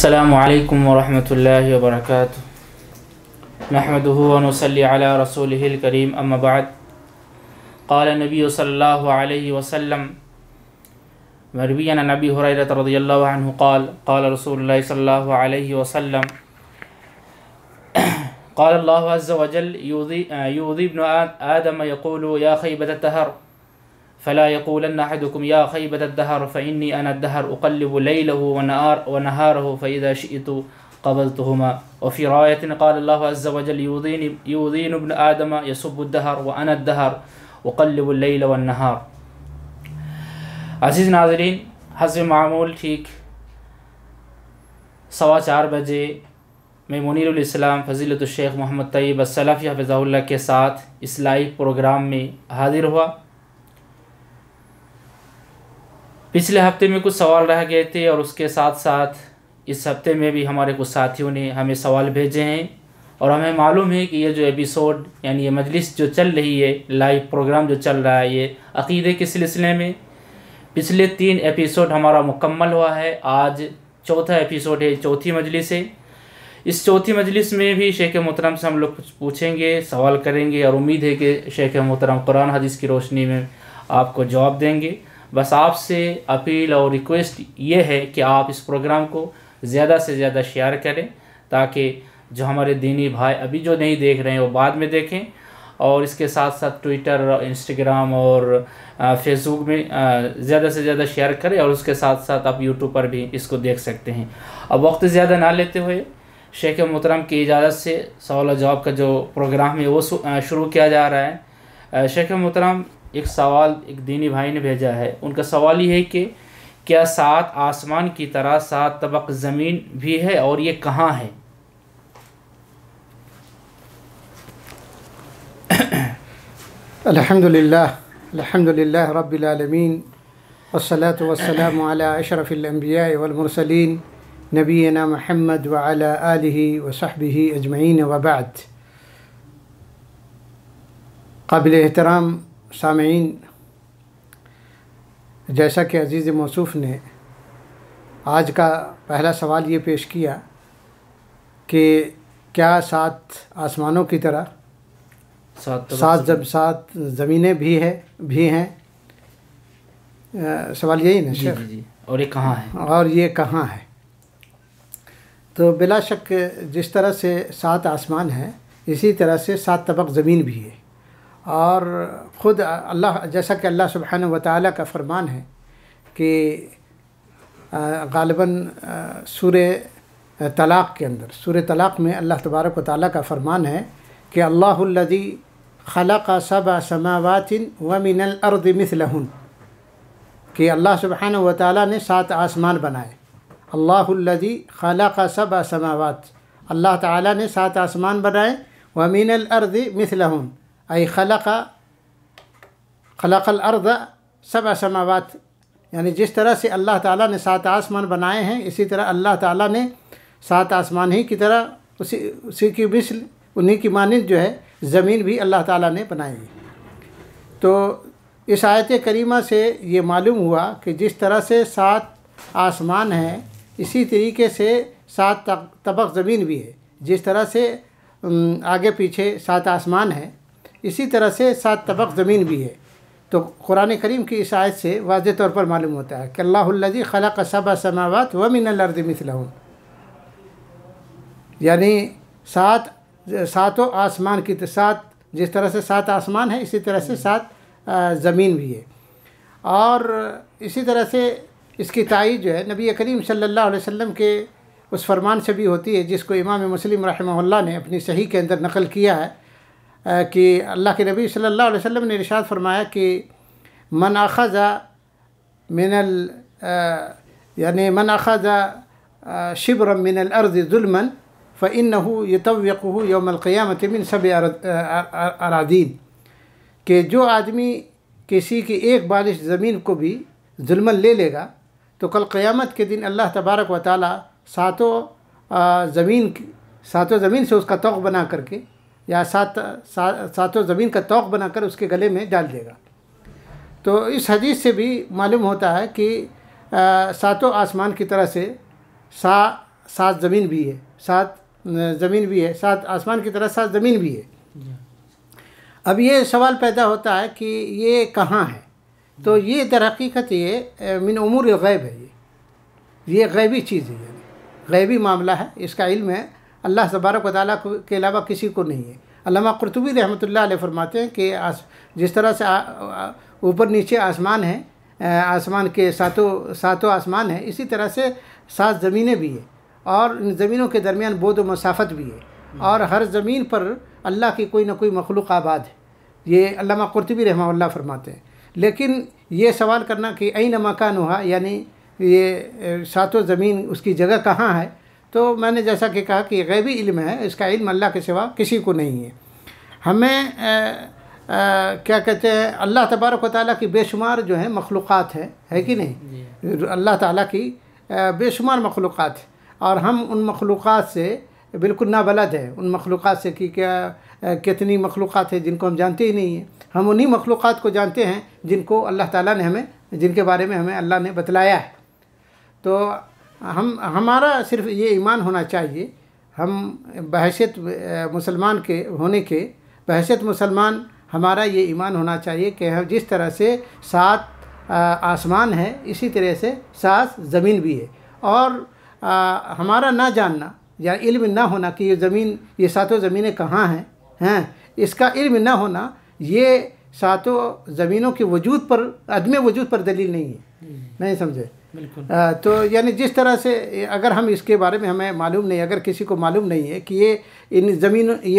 السلام علیکم ورحمۃ اللہ وبرکاتہ نحمدہ ونصلی علی رسولہ الکریم اما بعد قال النبی صلی اللہ علیہ وسلم مروی عن ابی ہریرہ رضی اللہ عنہ قال قال رسول اللہ صلی اللہ علیہ وسلم قال اللہ عز وجل یؤذی ابن آدم یقول یا خیبۃ الدہر فلا يقولن أحدكم يا خيبة الدهر فإني أنا الدهر أقلب ليله ونهاره فإذا شئت قبضتهما. وفي رواية قال الله عز وجل يؤذين ابن آدم يسب الدهر وأنا الدهر أقلب الليل والنهار. عزیز ناظرین، حسب معمول ٹھیک 4:15 بجے میں منیر الاسلام فضیلت الشیخ محمد طیب السلفی حفظہ اللہ کے ساتھ اس لائیو پروگرام میں حاضر ہوا. پچھلے ہفتے میں کچھ سوال رہ گئے تھے اور اس کے ساتھ ساتھ اس ہفتے میں بھی ہمارے کچھ ساتھیوں نے ہمیں سوال بھیجے ہیں، اور ہمیں معلوم ہے کہ یہ جو ایپیسوڈ یعنی یہ مجلس جو چل رہی ہے، لائیو پروگرام جو چل رہا ہے، یہ عقیدے کے سلسلے میں پچھلے 3 ایپیسوڈ ہمارا مکمل ہوا ہے. آج چوتھا ایپیسوڈ ہے، چوتھی مجلس ہے. اس چوتھی مجلس میں بھی شیخ محترم سے ہم لوگ کچھ پوچھیں گے، سوال کریں گے، اور امید ہے کہ شیخ محترم قرآن حدیث کی روشنی میں آپ کو جواب دیں گے. بس آپ سے اپیل اور ریکویسٹ یہ ہے کہ آپ اس پروگرام کو زیادہ سے زیادہ شیئر کریں، تاکہ جو ہمارے دینی بھائی ابھی جو نہیں دیکھ رہے ہیں وہ بعد میں دیکھیں، اور اس کے ساتھ ساتھ ٹویٹر، انسٹاگرام اور فیس بک میں زیادہ سے زیادہ شیئر کریں، اور اس کے ساتھ ساتھ آپ یوٹیوب پر بھی اس کو دیکھ سکتے ہیں. اب وقت زیادہ نہ لیتے ہوئے شیخ محترم کی اجازت سے سوال و جواب کا جو پروگرام ہے وہ شروع کیا جا رہا ہے. شیخ محترم، ایک سوال ایک دینی بھائی نے بھیجا ہے. ان کا سوال یہ ہے کہ کیا 7 آسمان کی طرح 7 طبق زمین بھی ہے، اور یہ کہاں ہے؟ الحمدللہ رب العالمین، والصلاة والسلام علی اشرف الانبیاء والمرسلین نبینا محمد وعلی آلہ وصحبہ اجمعین، وبعد. قابل احترام سامعین، جیسا کہ عزیز موصوف نے آج کا پہلا سوال یہ پیش کیا کہ کیا 7 آسمانوں کی طرح 7 زمینیں بھی ہیں. سوال یہی نا شیخ؟ جی. اور یہ کہاں ہے؟ اور یہ کہاں ہے؟ تو بلا شک جس طرح سے 7 آسمان ہیں، اسی طرح سے 7 طبق زمین بھی ہے. اور خود اللہ، جیسا کہ اللہ سبحانہ و تعالیٰ کا فرمان ہے کہ غالباً سورہ طلاق کے اندر، سورہ طلاق میں اللہ تبارک و تعالیٰ کا فرمان ہے کہ اللہ الذی خلق 7 سماوات ومن الارض مثلہن، کہ اللہ سبحانہ و تعالیٰ نے 7 آسمان بنائے. اللہ الذی خلق 7 سماوات، اللہ تعالیٰ نے 7 آسمان بنائے. ومن الارض مثلہن ای خلق الارض 7 سماوات، یعنی جس طرح سے اللہ تعالیٰ نے 7 آسمان بنائے ہیں، اسی طرح اللہ تعالیٰ نے 7 آسمان ہی کی طرح اسی کی مثل، انہی کی مانند جو ہے زمین بھی اللہ تعالیٰ نے بنائی ہے. تو اس آیت کریمہ سے یہ معلوم ہوا کہ جس طرح سے 7 آسمان ہیں، اسی طریقے سے 7 طبق زمین بھی ہے. جس طرح سے آگے پیچھے 7 آسمان ہیں، اسی طرح سے 7 طبق زمین بھی ہے. تو قرآن کریم کی اس آیت سے واضح طور پر معلوم ہوتا ہے کہ اللہ الذی خلق 7 سماوات ومن الارض مثلہن، یعنی 7 آسمان کی 7، جس طرح سے 7 آسمان ہیں اسی طرح سے 7 زمین بھی ہے. اور اسی طرح سے اس کی تائید جو ہے نبی کریم صلی اللہ علیہ وسلم کے اس فرمان سے بھی ہوتی ہے، جس کو امام مسلم رحمہ اللہ نے اپنی صحیح کے اندر نقل کیا ہے کہ اللہ کے نبی صلی اللہ علیہ وسلم نے ارشاد فرمایا کہ من اخذ شبرا من الارض ظلما فانه يطوقه يوم القیامة من 7 اراضین، کہ جو آدمی کسی کی ایک بالش زمین کو بھی ظلماً لے لے گا تو کل قیامت کے دن اللہ تبارک و تعالیٰ 7 زمین سے اس کا طوق بنا کر کے، یا 7 زمین کا طوق بنا کر اس کے گلے میں ڈال دے گا. تو اس حدیث سے بھی معلوم ہوتا ہے کہ 7 آسمان کی طرح سے سات زمین بھی ہے، سات زمین بھی ہے، سات آسمان کی طرح سات زمین بھی ہے۔ اب یہ سوال پیدا ہوتا ہے کہ یہ کہاں ہے؟ تو یہ در حقیقت یہ من امور الغیب ہے، یہ غیبی چیز ہے، یعنی غیبی معاملہ ہے، اس کا علم ہے اللہ تبارک و تعالیٰ کے علاوہ کسی کو نہیں ہے۔ علامہ قرطبی رحمۃ اللہ علیہ فرماتے ہیں کہ جس طرح سے اوپر نیچے آسمان ہے، آسمان کے ساتوں آسمان ہیں، اسی طرح سے سات زمینیں بھی ہیں، اور ان زمینوں کے درمیان بعد و مسافت بھی ہے، اور ہر زمین پر اللہ کی کوئی نہ کوئی مخلوق آباد ہے، یہ علامہ قرطبی رحمہ اللہ فرماتے ہیں۔ لیکن یہ سوال کرنا کہ این مکانھا، یعنی یہ ساتوں زمین اس کی جگہ کہاں ہے، تو میں نے جیسا کہ کہا کہ یہ غیبی علم ہے، اس کا علم اللہ کے سوا کسی کو نہیں ہے۔ ہمیں کیا کہتے ہیں، اللہ تبارک و تعالیٰ کی بے شمار جو ہیں مخلوقات ہے کہ نہیں، اللہ تعالیٰ کی بے شمار مخلوقات ہیں، اور ہم ان مخلوقات سے بالکل نابلد ہیں، ان مخلوقات سے کہ کیا کتنی مخلوقات ہیں جن کو ہم جانتے ہی نہیں ہیں۔ ہم انہی مخلوقات کو جانتے ہیں جن کو اللہ تعالیٰ نے جن کے بارے میں ہمیں اللہ نے بتلایا ہے۔ تو ہمارا صرف یہ ایمان ہونا چاہیے، ہم بحیثیت مسلمان کے ہونے کے بحیثیت مسلمان ہمارا یہ ایمان ہونا چاہیے کہ ہم جس طرح سے سات آسمان ہے اسی طرح سے سات زمین بھی ہے، اور ہمارا نہ جاننا یا علم نہ ہونا کہ یہ ساتوں زمینیں کہاں ہیں، اس کا علم نہ ہونا یہ ساتوں زمینوں کے وجود پر، عدم وجود پر دلیل نہیں ہے، نہیں سمجھے؟ بالکل۔ تو یعنی جس طرح سے اگر ہم اس کے بارے میں ہمیں معلوم نہیں، اگر کسی کو معلوم نہیں ہے کہ یہ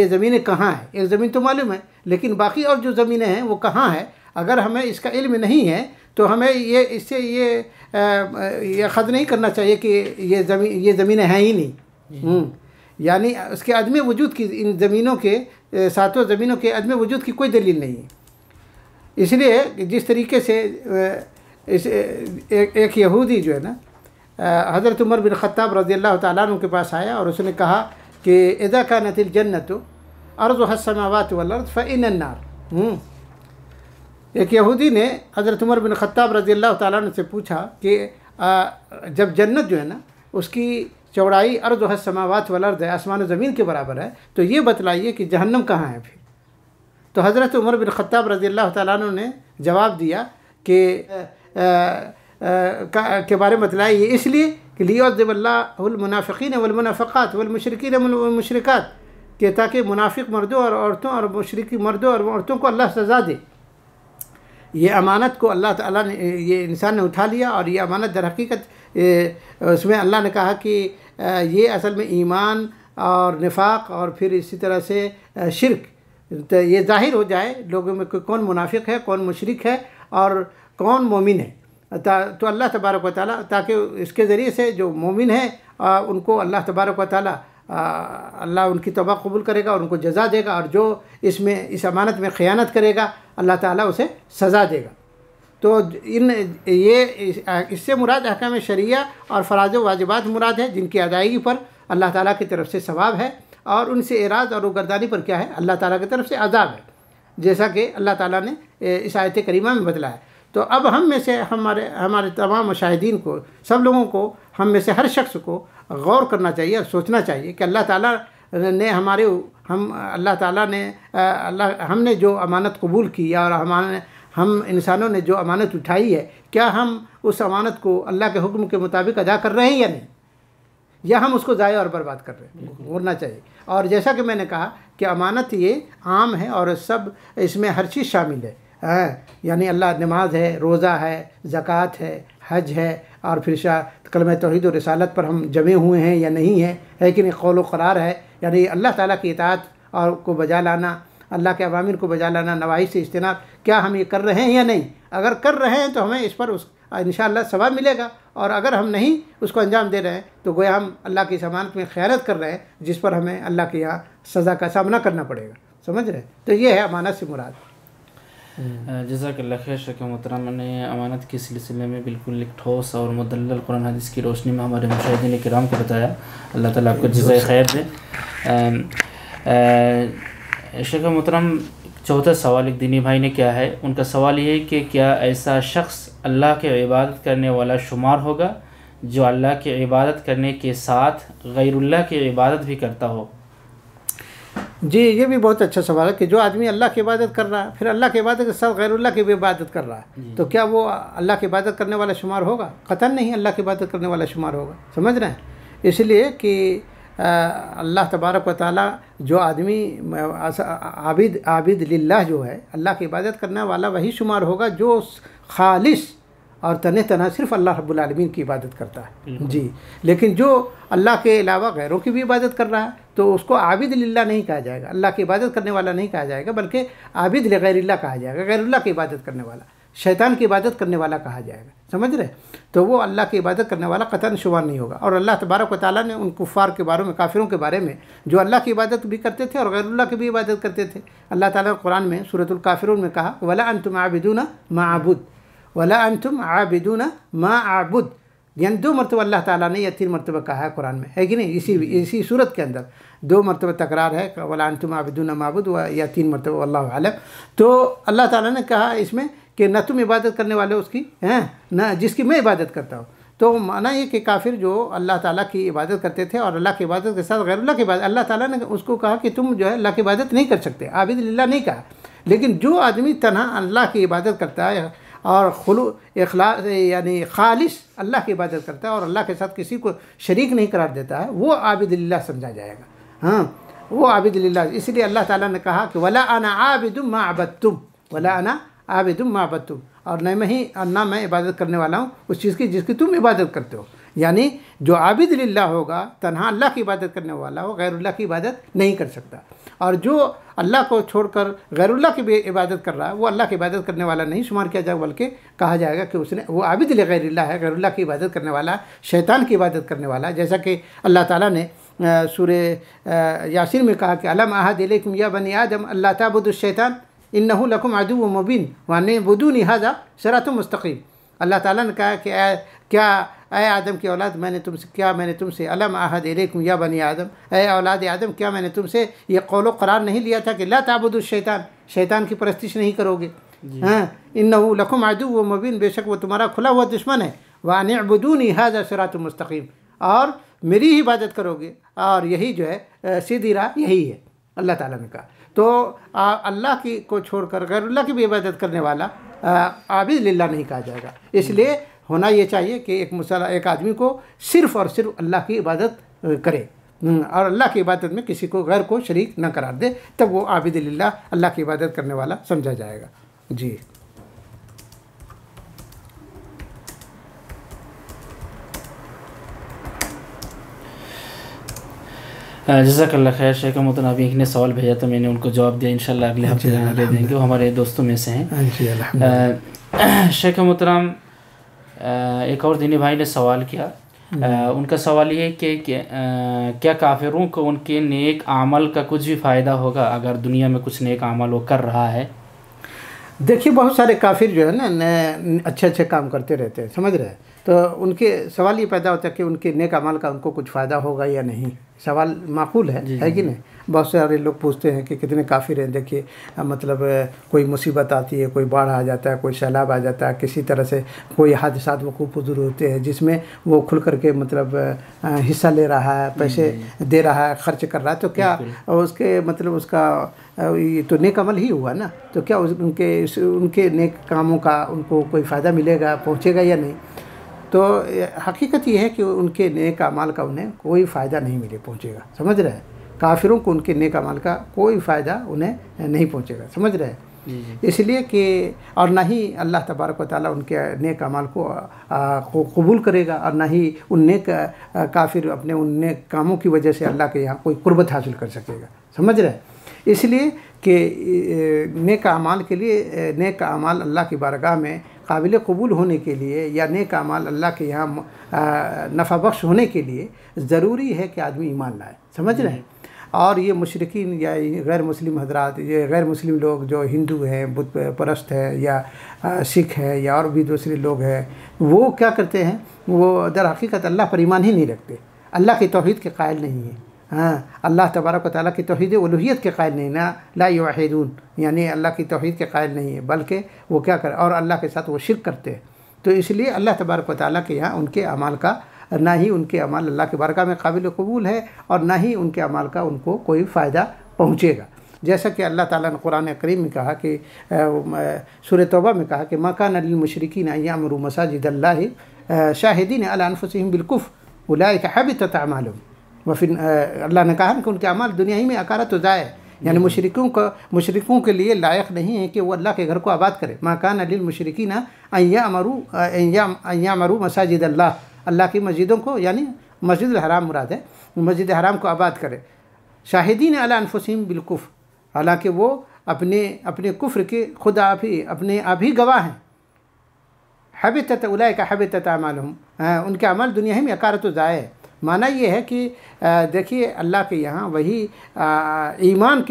زمینیں کہاں ہیں، ایک زمین تو معلوم ہے لیکن باقی اور جو زمینیں ہیں وہ کہاں ہیں، اگر ہمیں اس کا علم نہیں ہے تو ہمیں اس سے یہ خد نہیں کرنا چاہیے کہ یہ زمینیں ہیں ہی نہیں، یعنی اس کے عدم وجود کی، ان زمینوں کے ساتوں زمینوں کے عدم وجود کی کوئی دلیل نہیں ہے۔ اس لیے جس طریقے سے ایک یہودی جو ہے نا حضرت عمر بن خطاب رضی اللہ تعالیٰ عنہ کے پاس آیا اور اس نے کہا کہ اذا كانت الجنت عرضها السماوات والارض فإن النار۔ ایک یہودی نے حضرت عمر بن خطاب رضی اللہ تعالیٰ عنہ سے پوچھا کہ جب جنت جو ہے نا اس کی چوڑائی عرضها السماوات والارض ہے، آسمان و زمین کے برابر ہے، تو یہ بتلائیے کہ جہنم کہاں ہے پھر؟ تو حضرت عمر بن خطاب رضی اللہ تعالیٰ عنہ نے جواب دیا کہ کے بارے میں بتلایا یہ اس لیے کہ لیعذب اللہ المنافقین والمنافقات والمشرکین والمشرکات، کہ تاکہ منافق مردوں اور عورتوں اور مشرکی مردوں اور عورتوں کو اللہ سزا دے۔ یہ امانت کو اللہ تعالیٰ نے، یہ انسان نے اٹھا لیا، اور یہ امانت در حقیقت اس میں اللہ نے کہا کہ یہ اصل میں ایمان اور نفاق اور پھر اسی طرح سے شرک، تو یہ ظاہر ہو جائے لوگوں میں کہ کون منافق ہے، کون مشرک ہے اور کون مومن ہے، تو اللہ تبارک و تعالیٰ، تاکہ اس کے ذریعے سے جو مومن ہیں ان کو اللہ تبارک و تعالیٰ اللہ ان کی توبہ قبول کرے گا اور ان کو جزا دے گا، اور جو اس امانت میں خیانت کرے گا اللہ تعالیٰ اسے سزا دے گا۔ تو اس سے مراد احکام شرعیہ اور فرائض و واجبات مراد ہے جن کی ادائیگی پر اللہ تعالیٰ کی طرف سے ثواب ہے، اور ان سے اعراض اور روگردانی پر کیا ہے، اللہ تعالیٰ کی طرف سے عذاب ہے، جیسا کہ اللہ تعالیٰ نے اس آیت کریمہ میں بتلایا۔ تو اب ہم میں سے ہمارے تمام مشاہدین کو، سب لوگوں کو، ہم میں سے ہر شخص کو غور کرنا چاہیے اور سوچنا چاہیے کہ اللہ تعالیٰ نے اللہ تعالیٰ نے ہم نے جو امانت قبول کی اور ہم انسانوں نے جو امانت اٹھائی ہے، کیا ہم اس امانت کو اللہ کے حکم کے مطابق ادا کر رہے ہیں یا نہیں، یا ہم اس کو ضائع اور برباد کر رہے ہیں، ہونا چاہیے۔ اور جیسا کہ میں نے کہا کہ امانت یہ عام ہے اور سب اس میں ہر چیز شامل ہے، یعنی اللہ نماز ہے، روزہ ہے، زکوٰۃ ہے، حج ہے، اور پھر کلمہ توحید و رسالت پر ہم جمع ہوئے ہیں یا نہیں ہے کہ نہیں، قول و قرار ہے، یعنی اللہ تعالیٰ کی اطاعت اور کو بجا لانا، اللہ کے اوامر کو بجا لانا، نواہی سے اجتناب، کیا ہم یہ کر رہے ہیں یا نہیں؟ اگر کر رہے ہیں تو ہمیں اس پر انشاءاللہ ثواب ملے گا، اور اگر ہم نہیں اس کو انجام دے رہے ہیں تو گویا ہم اللہ کی امانت میں خیانت کر رہے ہیں، جس پر ہمیں اللہ کے یہاں سزا کا سامنا کرنا پڑے گا، سمجھ رہے ہیں؟ تو یہ ہے امانت سے مراد۔ جزاک اللہ خیر شیخ محترم نے امانت کے سلسلے میں بالکل ایک ٹھوس اور مدلل قرآن حدیث کی روشنی میں ہمارے مشاہدین کرام کو بتایا، اللہ تعالیٰ آپ کو جزائے خیر دے۔ شیخ محترم، چوتھا سوال ایک دینی بھائی نے کیا ہے، ان کا سوال یہ ہے کہ کیا ایسا شخص اللہ کے عبادت کرنے والا شمار ہوگا جو اللہ کی عبادت کرنے کے ساتھ غیر اللہ کی عبادت بھی کرتا ہو؟ جی یہ بھی بہت اچھا سوال ہے کہ جو آدمی اللہ کی عبادت کر رہا ہے پھر اللہ کی عبادت کے ساتھ غیر اللہ کی بھی عبادت کر رہا ہے تو کیا وہ اللہ کی عبادت کرنے والا شمار ہوگا؟ قطعاً نہیں اللہ کی عبادت کرنے والا شمار ہوگا. سمجھ رہے ہیں؟ اس لیے کہ اللہ تبارک و تعالیٰ جو آدمی عابد للہ جو ہے اللہ کی عبادت کرنے والا وہی شمار ہوگا جو خالص اور تنہا صرف اللہ رب العالمین کی عبادت کرتا ہے. جی لیکن جو اللہ کے علاوہ غیروں کی بھی عبادت کر رہا ہے تو اس کو عابد للہ نہیں کہا جائے گا، اللہ کی عبادت کرنے والا نہیں کہا جائے گا، بلکہ عابد لغیر اللہ کہا جائے گا. غیر اللہ کی عبادت کرنے والا، شیطان کی عبادت کرنے والا کہا جائے گا. سمجھ رہے؟ تو وہ اللہ کی عبادت کرنے والا قطعاً شمار نہیں ہوگا. اور اللہ تبارک و تعالیٰ نے ان کفار کے بارے میں، کافروں کے بارے میں جو اللہ کی عبادت بھی کرتے تھے اور غیر اللہ کی بھی عبادت کرتے تھے، اللہ تعالیٰ نے قرآن میں سورۃ الکافرون میں کہا وَلَا أَنْتُمْ عَابِدُونَ مَا أَعْبُدُ وَلَا أَنْتُمْ عَابِدُونَ مَا أَعْبُدُ. یعنی 2 مرتبہ اللہ تعالیٰ نے یا 3 مرتبہ کہا ہے قرآن میں، ہے کہ نہیں؟ اسی صورت کے اندر 2 مرتبہ تکرار ہے وَلَا أَنْتُمْ عَابِدُونَ مَا أَعْبُدُ یا 3 مرتبہ واللہ اعلم. تو اللہ تعالیٰ نے کہا اس میں کہ نہ تم عبادت کرنے والے اس کی ہیں نہ جس کی میں عبادت کرتا ہوں. تو معنی یہ کہ کافر جو اللہ تعالیٰ کی عبادت کرتے تھے اور اللہ کی عبادت کے ساتھ غیر اللہ کی عبادت، اللہ تعالیٰ نے اس کو کہا کہ تم جو ہے اللہ کی عبادت نہیں کر سکتے، عابد للہ نہیں کہا. لیکن جو آدمی تنہا اللہ کی عبادت کرتا ہے اور اخلاص یعنی خالص اللہ کی عبادت کرتا ہے اور اللہ کے ساتھ کسی کو شریک نہیں قرار دیتا ہے، وہ عابد للہ سمجھا جائے گا. ہاں وہ عابد للہ. اس لیے اللہ تعالیٰ نے کہا کہ وَلَا أَنَا عَابِدٌ مَا عَبَدتُّمْ وَلَا أَنَا عَابِدٌ مَا عَبَدتُّمْ. اور نہ میں عبادت کرنے والا ہوں اس چیز کی جس کی تم عبادت کرتے ہو. یعنی جو عابد للہ ہوگا، تنہا اللہ کی عبادت کرنے والا ہو، غیر اللہ کی عبادت نہیں کر سکتا. اور جو اللہ کو چھوڑ کر غیر اللہ کی بھی عبادت کر رہا ہے وہ اللہ کی عبادت کرنے والا نہیں شمار کیا جائے گا، بلکہ کہا جائے گا کہ اس نے وہ عابد لغیر اللہ ہے، غیر اللہ کی عبادت کرنے والا، شیطان کی عبادت کرنے والا. جیسا کہ اللہ تعالیٰ نے سورہ یاسین میں کہا کہ الم اعہد الیکم یا بنی آدم اللہ تعبدوا الشیطان انہ لکم عدو مبین وان اعبدونی ھذا صراط مستقیم. اللہ تعالیٰ نے کہا کہ اے آدم کی اولاد میں نے تم سے الم اعہد الیکم یا بنی آدم، اے اولاد آدم کیا میں نے تم سے یہ قول و قرار نہیں لیا تھا کہ لا تعبدوا الشیطان، شیطان کی پرستش نہیں کرو گے. ہاں انہ لکم عدو مبین، بے شک وہ تمہارا کھلا ہوا دشمن ہے. وان اعبدونی ھذا صراط مستقیم، اور میری ہی عبادت کرو گے اور یہی جو ہے سیدھی راہ یہی ہے. اللہ تعالیٰ نے کہا تو اللہ کی کو چھوڑ کر غیر اللہ کی بھی عبادت کرنے والا عابد للہ نہیں کہا جائے گا. اس لیے ہونا یہ چاہیے کہ ایک آدمی کو صرف اور صرف اللہ کی عبادت کرے اور اللہ کی عبادت میں کسی کو غیر کو شریک نہ قرار دے، تب وہ عابد للہ اللہ کی عبادت کرنے والا سمجھا جائے گا. جی جزاک اللہ خیر. شیخ محترم ابھی ایک نے سوال بھیجا تو میں نے ان کو جواب دیا، انشاءاللہ اگلے ہفتے دے دیں گے. وہ ہمارے دوستوں میں سے ہیں. شیخ محترم ایک اور دینی بھائی نے سوال کیا، ان کا سوال یہ ہے کہ کیا کافروں کو ان کے نیک عمل کا کچھ بھی فائدہ ہوگا اگر دنیا میں کچھ نیک عمل وہ کر رہا ہے؟ دیکھیے بہت سارے کافر جو ہے نا اچھے کام کرتے رہتے ہیں، سمجھ رہے ہیں، تو ان کے سوال یہ پیدا ہوتا ہے کہ ان کے نیک اعمال کا ان کو کچھ فائدہ ہوگا یا نہیں. سوال معقول ہے کہ نہیں؟ بہت سارے لوگ پوچھتے ہیں کہ کتنے کافر ہیں. دیکھیے مطلب کوئی مصیبت آتی ہے، کوئی باڑھ آ جاتا ہے، کوئی سیلاب آ جاتا ہے، کسی طرح سے کوئی حادثات وقوع پذیر ہوتے ہیں جس میں وہ کھل کر کے مطلب حصہ لے رہا ہے، پیسے دے رہا ہے، خرچ کر رہا ہے، تو کیا اس کے مطلب اس کا یہ تو نیک عمل ہی ہوا نا؟ تو کیا ان کے نیک کاموں کا ان کو کوئی فائدہ ملے گا، پہنچے گا یا نہیں؟ تو حقیقت یہ ہے کہ ان کے نیک اعمال کا انہیں کوئی فائدہ نہیں پہنچے گا. سمجھ رہے ہیں؟ کافروں کو ان کے نیک اعمال کا کوئی فائدہ انہیں نہیں پہنچے گا. سمجھ رہے ہیں؟ اس لیے کہ اور نہ ہی اللہ تبارک و تعالیٰ ان کے نیک اعمال کو قبول کرے گا، اور نہ ہی ان نیک کافر اپنے ان نیک کاموں کی وجہ سے اللہ کے یہاں کوئی قربت حاصل کر سکے گا. سمجھ رہے ہیں؟ اس لیے کہ نیک اعمال کے لیے، نیک اعمال اللہ کی بارگاہ میں قابل قبول ہونے کے لیے یا نیک اعمال اللہ کے یہاں نفع بخش ہونے کے لیے ضروری ہے کہ آدمی ایمان لائے. سمجھ رہے ہیں؟ اور یہ مشرکین یا غیر مسلم حضرات، یہ غیر مسلم لوگ جو ہندو ہیں، بت پرست ہے، یا سکھ ہے، یا اور بھی دوسرے لوگ ہیں، وہ کیا کرتے ہیں؟ وہ در حقیقت اللہ پر ایمان ہی نہیں رکھتے، اللہ کی توحید کے قائل نہیں ہیں. ہاں اللہ تبارک و تعالیٰ کی توحید الوہیت کے قائل نہیں، نہ لا یوحدون، یعنی اللہ کی توحید کے قائل نہیں ہے، بلکہ وہ کیا کرے اور اللہ کے ساتھ وہ شرک کرتے ہیں. تو اس لیے اللہ تبارک و تعالیٰ کے یہاں ان کے اعمال کا نہ ہی ان کے اعمال اللہ کے بارگاہ میں قابل قبول ہے اور نہ ہی ان کے اعمال کا ان کو کوئی فائدہ پہنچے گا. جیسا کہ اللہ تعالیٰ نے قرآن کریم میں کہا کہ سورہ توبہ میں کہا کہ ما کان للمشرکین ان یعمروا مساجد اللہ شاہدین علی انفسہم بالکفر اولئک حبطت اعمالہم اللہ نے کہا کہ ان کے اعمال دنیا ہی میں اکارت و ضائع، یعنی مشرکوں کے لیے لائق نہیں ہے کہ وہ اللہ کے گھر کو آباد کرے. ما کان للمشرکین ان یعمروا مساجد اللہ کی مسجدوں کو، یعنی مسجد الحرام مراد ہے، مسجد حرام کو آباد کرے. شاہدین علی انفسہم بالکفر، حالانکہ وہ اپنے کفر کے خود اپنے آپ ہی گواہ ہیں. حبطت اولئک حبطت اعمالہم، ان کے اعمال دنیا ہی میں اکارت و ضائع ہے. معنی یہ ہے کہ دیکھیے اللہ کے یہاں وہی ایمان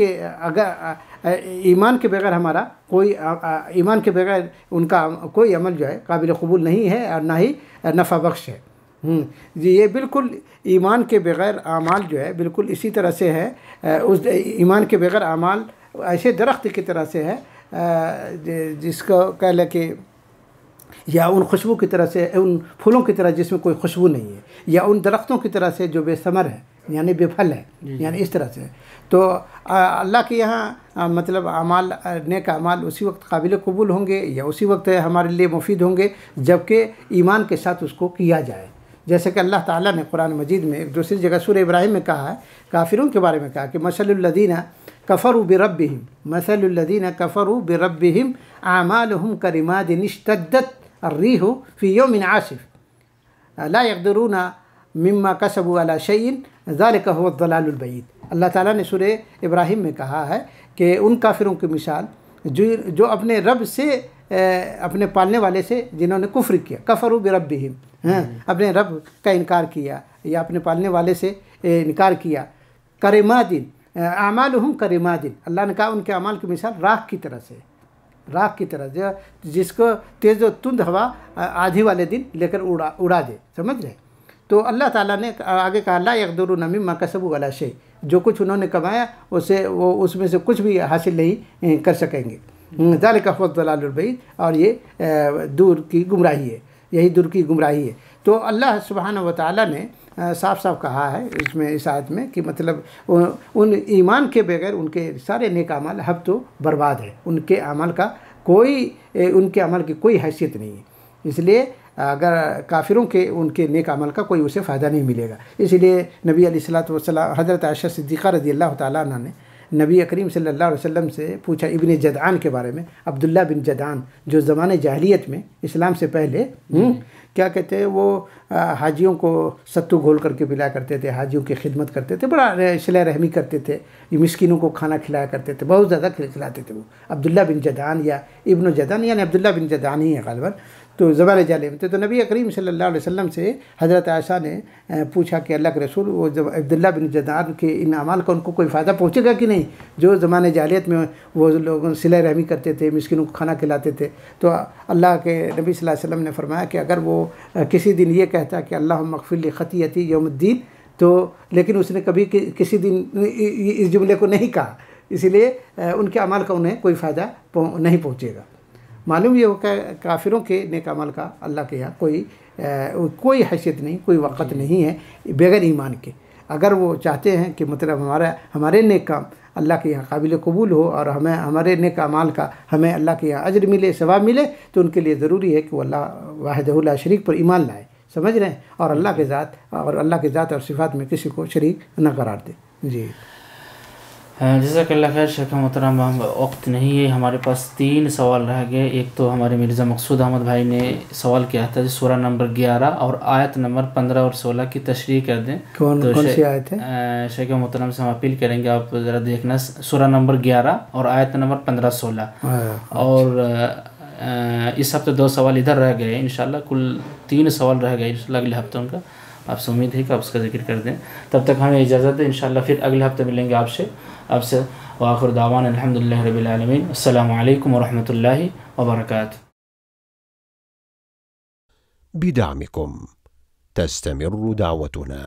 کے بغیر ہمارا کوئی ایمان کے بغیر ان کا کوئی عمل جو ہے قابل قبول نہیں ہے اور نہ ہی نفع بخش ہے. یہ بالکل ایمان کے بغیر اعمال جو ہے بالکل اسی طرح سے ہے، اس ایمان کے بغیر اعمال ایسے درخت کی طرح سے ہے جس کو کہہ لے کہ یا ان خوشبو کی طرح سے، ان پھولوں کی طرح جس میں کوئی خوشبو نہیں ہے، یا ان درختوں کی طرح سے جو بے ثمر ہے یعنی بے پھل ہے، یعنی اس طرح سے. تو اللہ کے یہاں مطلب اعمال، نیک اعمال اسی وقت قابل قبول ہوں گے یا اسی وقت ہمارے لیے مفید ہوں گے جب کہ ایمان کے ساتھ اس کو کیا جائے. جیسے کہ اللہ تعالیٰ نے قرآن مجید میں ایک دوسری جگہ سورہ ابراہیم میں کہا ہے، کافروں کے بارے میں کہا کہ مثل الذین کفروا بربہم مثل الذین کفروا بربہم اعمالہم کرماد اشتدت الریح فی یوم عاصف لا یقدرون مما کسبوا علی شیء ذلک هو الضلال البعید. اللہ تعالیٰ نے سورہ ابراہیم میں کہا ہے کہ ان کافروں کی مثال جو اپنے رب سے، اپنے پالنے والے سے جنہوں نے کفر کیا، کفروا بربہم، اپنے رب کا انکار کیا یا اپنے پالنے والے سے انکار کیا. کرماد اعمالہم کرماد، اللہ نے کہا ان کے اعمال کی مثال راکھ کی طرح سے، راکھ کی طرح جس کو تیز و تند ہوا آدھی والے دن لے کر اڑا دے. سمجھ رہے؟ تو اللہ تعالیٰ نے آگے کہا لا یقدرون مما کسبوا علی شیء، جو کچھ انہوں نے کمایا وہ اس میں سے کچھ بھی حاصل نہیں کر سکیں گے. ذالک هو الضلال البعید، اور یہ دور کی گمراہی ہے، یہی دور کی گمراہی ہے. تو اللہ سبحانہ و تعالیٰ نے صاف صاف کہا ہے اس آیت میں کہ مطلب ان ایمان کے بغیر ان کے سارے نیک اعمال حبط و برباد ہے، ان کے عمل کی کوئی حیثیت نہیں ہے. اس لیے اگر کافروں کے ان کے نیک عمل کا کوئی اسے فائدہ نہیں ملے گا. اس لیے نبی علیہ الصلوۃ والسلام حضرت عائشہ صدیقہ رضی اللہ تعالیٰ عنہ نے نبی کریم صلی اللہ علیہ وسلم سے پوچھا ابن جدعان کے بارے میں، عبداللہ بن جدعان جو زمانے جاہلیت میں اسلام سے پہلے کیا کہتے ہیں، وہ حاجیوں کو ستو گھول کر کے پلایا کرتے تھے، حاجیوں کی خدمت کرتے تھے، بڑا صلہ رحمی کرتے تھے، مسکینوں کو کھانا کھلایا کرتے تھے، بہت زیادہ کھلاتے تھے. وہ عبداللہ بن جدعان یا ابن جدعان یعنی عبداللہ بن جدعان ہی ہے غالباً. تو زمانے جاہلیت میں تو نبی کریم صلی اللہ علیہ وسلم سے حضرت عائشہ نے پوچھا کہ اللہ کے رسول، وہ جب عبداللہ بن جدعان کے ان اعمال کا ان کو کوئی فائدہ پہنچے گا کہ نہیں، جو زمانے جاہلیت میں وہ لوگ صلہ رحمی کرتے تھے، مسکینوں کو کھانا کھلاتے تھے. تو اللہ کے نبی صلی اللہ علیہ وسلم نے فرمایا کہ اگر وہ کسی دن یہ کہتا کہ اللہم اغفر لی خطیئتی یوم الدین، تو لیکن اس نے کبھی کسی دن اس جملے کو نہیں کہا، اسی لیے ان کے اعمال کا انہیں کوئی فائدہ نہیں پہنچے گا. معلوم یہ ہو کہ کافروں کے نیک عمل کا اللہ کے یہاں کوئی حیثیت نہیں، کوئی وقت نہیں ہے بغیر ایمان کے. اگر وہ چاہتے ہیں کہ مطلب ہمارے نیک کام اللہ کے یہاں قابل قبول ہو اور ہمارے نیک اعمال کا ہمیں اللہ کے یہاں اجر ملے، ثواب ملے، تو ان کے لیے ضروری ہے کہ وہ اللہ وحدہ لا شریک پر ایمان لائے. سمجھ رہے ہیں؟ اور اللہ کے ذات اور صفات میں کسی کو شریک نہ قرار دے. جی جزاک اللہ خیر شیخ محترم. وقت نہیں ہے ہمارے پاس، 3 سوال رہ گئے. ایک تو ہمارے مرزا مقصود احمد بھائی نے سوال کیا تھا سورہ نمبر 11 اور آیت نمبر 15 اور 16 کی تشریح کر دیں. کون سی آیت ہے؟ شیخ محترم سے ہم اپیل کریں گے آپ ذرا دیکھنا سورہ نمبر 11 اور آیت نمبر 15-16. اور اس ہفتے 2 سوال ادھر رہ گئے، انشاءاللہ کل 3 سوال رہ گئے. انشاءاللہ اگلے ہفتے ان کا آپ سے امید ہے کہ آپ اس کا ذکر کر دیں. تب تک ہمیں اجازت دیں، انشاءاللہ پھر اگلے ہفتے ملیں گے آپ سے. وآخر دعوانا الحمدللہ رب العالمین. السلام علیکم ورحمۃ اللہ وبرکاتہ. بدعمكم تستمر دعوتنا.